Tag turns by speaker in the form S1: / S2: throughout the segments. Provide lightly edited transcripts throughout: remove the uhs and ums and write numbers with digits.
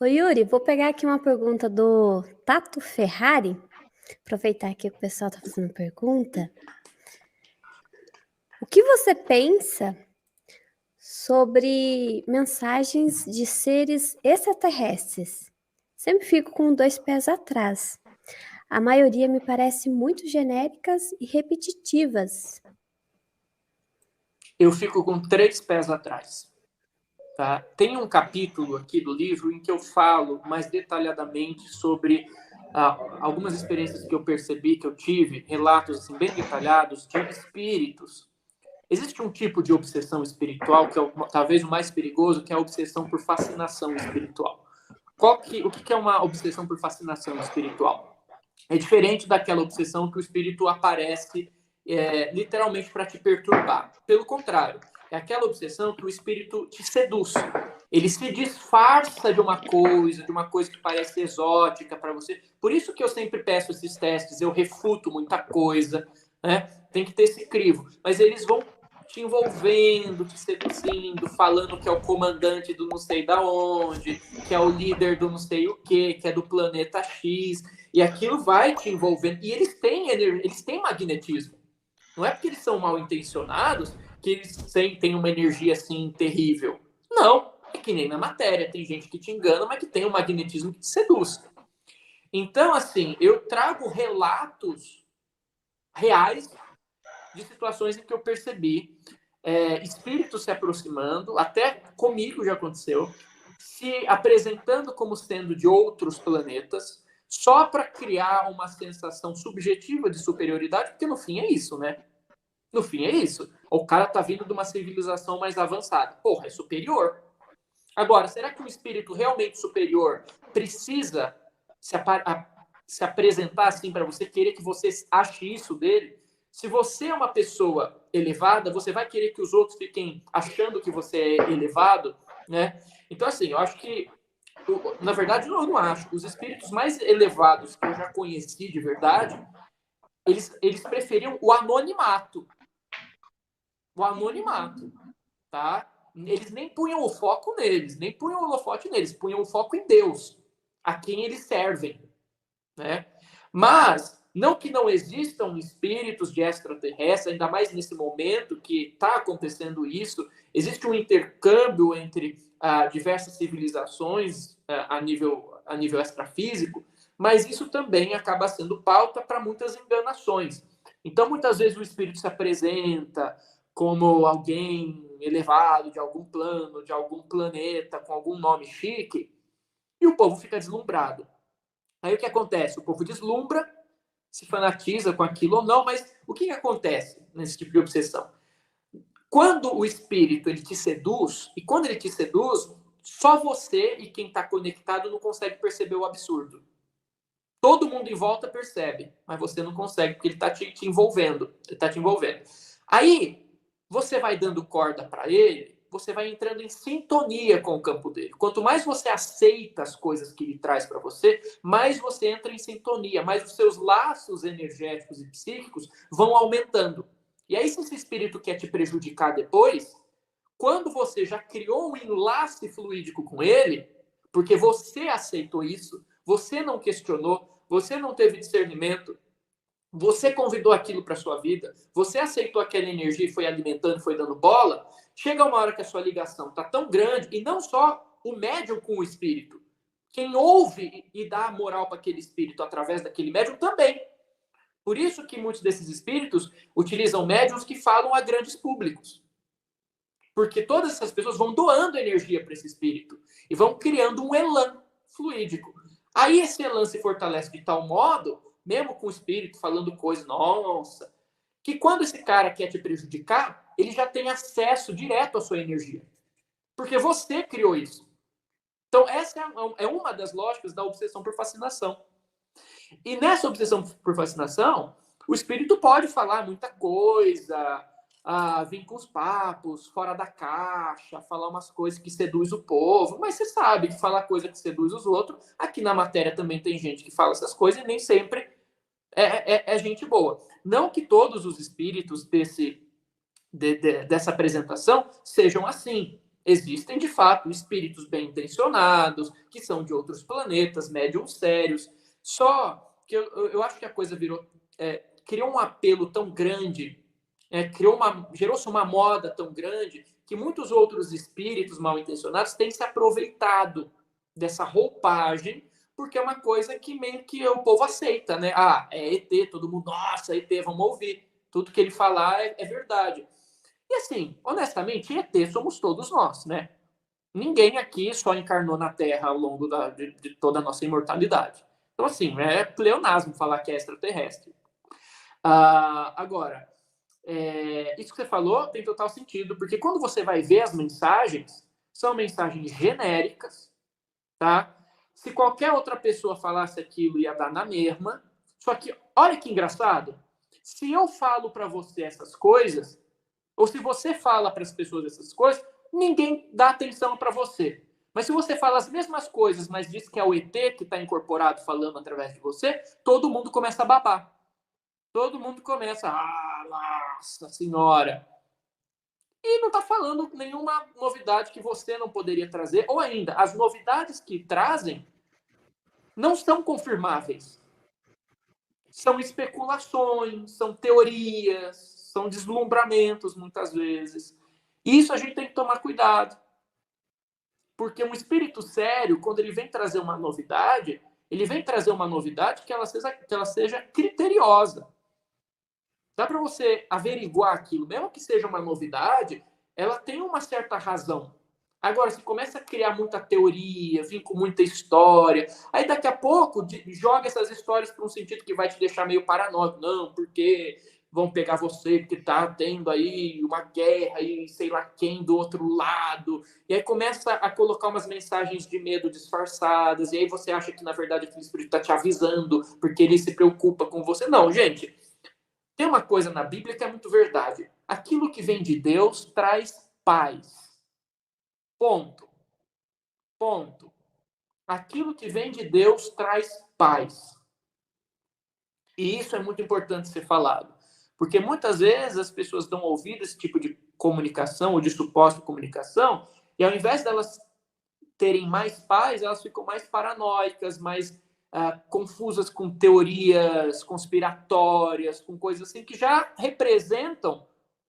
S1: Ô Yuri, vou pegar aqui uma pergunta do Tato Ferrari. Aproveitar aqui que o pessoal está fazendo pergunta. O que você pensa sobre mensagens de seres extraterrestres? Sempre fico com 2 pés atrás. A maioria me parece muito genéricas e repetitivas.
S2: Eu fico com 3 pés atrás. Tá? Tem um capítulo aqui do livro em que eu falo mais detalhadamente sobre algumas experiências que eu percebi, que eu tive, relatos assim, bem detalhados de espíritos. Existe um tipo de obsessão espiritual que é talvez o mais perigoso, que é a obsessão por fascinação espiritual. O que é uma obsessão por fascinação espiritual? É diferente daquela obsessão que o espírito aparece literalmente para te perturbar. Pelo contrário, é aquela obsessão que o espírito te seduz. Ele se disfarça de uma coisa que parece exótica para você. Por isso que eu sempre peço esses testes, eu refuto muita coisa, né? Tem que ter esse crivo. Mas eles vão te envolvendo, te seduzindo, falando que é o comandante do não sei da onde, que é o líder do não sei o quê, que é do planeta X, e aquilo vai te envolvendo. E eles têm magnetismo. Não é porque eles são mal intencionados que eles têm uma energia assim terrível. Não, é que nem na matéria. Tem gente que te engana, mas que tem um magnetismo que te seduz. Então, assim, eu trago relatos reais de situações em que eu percebi espíritos se aproximando, até comigo já aconteceu, se apresentando como sendo de outros planetas, só para criar uma sensação subjetiva de superioridade, porque no fim é isso, né? No fim é isso. O cara tá vindo de uma civilização mais avançada. Porra, é superior. Agora, será que um espírito realmente superior precisa se apresentar assim para você, querer que você ache isso dele? Se você é uma pessoa elevada, você vai querer que os outros fiquem achando que você é elevado, né? Então, assim, eu acho que, na verdade, eu não acho. Os espíritos mais elevados que eu já conheci de verdade, eles preferiam o anonimato. O anonimato, tá? Eles nem punham o foco neles, nem punham o holofote neles, punham o foco em Deus, a quem eles servem, né? Mas, não que não existam espíritos de extraterrestres, ainda mais nesse momento que está acontecendo isso, existe um intercâmbio entre diversas civilizações a nível extrafísico, mas isso também acaba sendo pauta para muitas enganações. Então, muitas vezes o espírito se apresenta como alguém elevado de algum plano, de algum planeta, com algum nome chique, e o povo fica deslumbrado. Aí o que acontece? O povo deslumbra, se fanatiza com aquilo ou não, mas o que acontece nesse tipo de obsessão? Quando o espírito ele te seduz, e quando ele te seduz, só você e quem está conectado não consegue perceber o absurdo. Todo mundo em volta percebe, mas você não consegue, porque ele está te envolvendo. Ele está te envolvendo. Aí, você vai dando corda para ele, você vai entrando em sintonia com o campo dele. Quanto mais você aceita as coisas que ele traz para você, mais você entra em sintonia, mais os seus laços energéticos e psíquicos vão aumentando. E aí, se esse espírito quer te prejudicar depois, quando você já criou um enlace fluídico com ele, porque você aceitou isso, você não questionou, você não teve discernimento, você convidou aquilo para sua vida, você aceitou aquela energia e foi alimentando, foi dando bola, chega uma hora que a sua ligação está tão grande, e não só o médium com o espírito, quem ouve e dá moral para aquele espírito através daquele médium também. Por isso que muitos desses espíritos utilizam médiums que falam a grandes públicos. Porque todas essas pessoas vão doando energia para esse espírito e vão criando um elan fluídico. Aí esse elan se fortalece de tal modo, mesmo com o espírito falando coisas, nossa, que quando esse cara quer te prejudicar, ele já tem acesso direto à sua energia. Porque você criou isso. Então essa é uma das lógicas da obsessão por fascinação. E nessa obsessão por fascinação, o espírito pode falar muita coisa, vir com os papos fora da caixa, falar umas coisas que seduz o povo, mas você sabe que falar coisa que seduz os outros, aqui na matéria também tem gente que fala essas coisas e nem sempre é gente boa. Não que todos os espíritos dessa apresentação sejam assim, existem de fato espíritos bem intencionados, que são de outros planetas, médiums sérios. Só que eu acho que a coisa criou um apelo tão grande, gerou-se uma moda tão grande, que muitos outros espíritos mal intencionados têm se aproveitado dessa roupagem, porque é uma coisa que meio que o povo aceita, né? Ah, é ET, todo mundo, nossa, ET, vamos ouvir. Tudo que ele falar é verdade. E assim, honestamente, ET somos todos nós, né? Ninguém aqui só encarnou na Terra ao longo de toda a nossa imortalidade. Então, assim, é pleonasmo falar que é extraterrestre. Agora, isso que você falou tem total sentido, porque quando você vai ver as mensagens, são mensagens genéricas, tá? Se qualquer outra pessoa falasse aquilo, ia dar na mesma. Só que, olha que engraçado, se eu falo para você essas coisas, ou se você fala para as pessoas essas coisas, ninguém dá atenção para você. Mas se você fala as mesmas coisas, mas diz que é o ET que está incorporado falando através de você, todo mundo começa a babar. Todo mundo começa, nossa senhora. E não está falando nenhuma novidade que você não poderia trazer, ou ainda, as novidades que trazem não são confirmáveis. São especulações, são teorias, são deslumbramentos, muitas vezes. Isso a gente tem que tomar cuidado. Porque um espírito sério, quando ele vem trazer uma novidade, ele vem trazer uma novidade que ela seja criteriosa. Dá para você averiguar aquilo, mesmo que seja uma novidade, ela tem uma certa razão. Agora, se começa a criar muita teoria, vir com muita história, aí daqui a pouco joga essas histórias para um sentido que vai te deixar meio paranoico. Não, porque vão pegar você, porque tá tendo aí uma guerra e sei lá quem do outro lado. E aí começa a colocar umas mensagens de medo disfarçadas, e aí você acha que, na verdade, aquele espírito está te avisando, porque ele se preocupa com você. Não, gente, tem uma coisa na Bíblia que é muito verdade. Aquilo que vem de Deus traz paz. Ponto. Ponto. Aquilo que vem de Deus traz paz. E isso é muito importante ser falado. Porque muitas vezes as pessoas dão ouvido a esse tipo de comunicação ou de suposta comunicação, e ao invés delas terem mais paz, elas ficam mais paranoicas, mais confusas com teorias conspiratórias, com coisas assim que já representam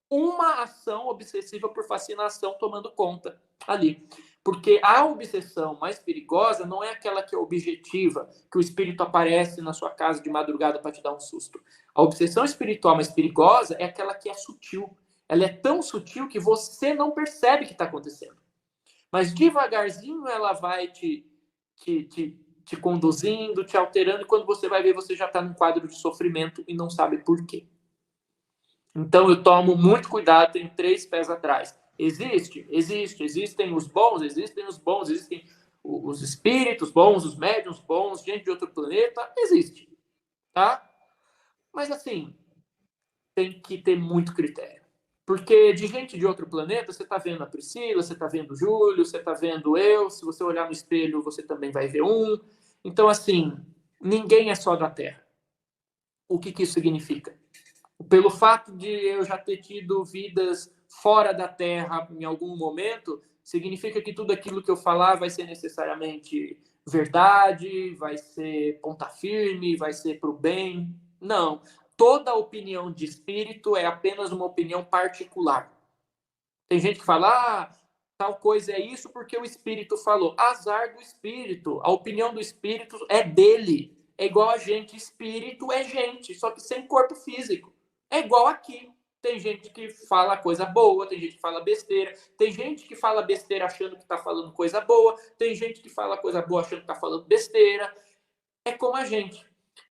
S2: uma ação obsessiva por fascinação tomando conta ali. Porque a obsessão mais perigosa não é aquela que é objetiva, que o espírito aparece na sua casa de madrugada para te dar um susto. A obsessão espiritual mais perigosa é aquela que é sutil. Ela é tão sutil que você não percebe que está acontecendo. Mas devagarzinho ela vai te conduzindo, te alterando, e quando você vai ver, você já está num quadro de sofrimento e não sabe por quê. Então eu tomo muito cuidado, tenho 3 pés atrás. Existem os bons, existem os espíritos bons, os médiuns bons, gente de outro planeta, existe, tá? Mas assim, tem que ter muito critério. Porque de gente de outro planeta, você está vendo a Priscila, você está vendo o Júlio, você está vendo eu, se você olhar no espelho, você também vai ver um. Então, assim, ninguém é só da Terra. O que isso significa? Pelo fato de eu já ter tido vidas fora da Terra em algum momento, significa que tudo aquilo que eu falar vai ser necessariamente verdade, vai ser ponta firme, vai ser para o bem. Não. Toda opinião de espírito é apenas uma opinião particular. Tem gente que fala, tal coisa é isso porque o espírito falou. Azar do espírito. A opinião do espírito é dele. É igual a gente. Espírito é gente, só que sem corpo físico. É igual aqui. Tem gente que fala coisa boa, tem gente que fala besteira, tem gente que fala besteira achando que está falando coisa boa, tem gente que fala coisa boa achando que está falando besteira. É como a gente.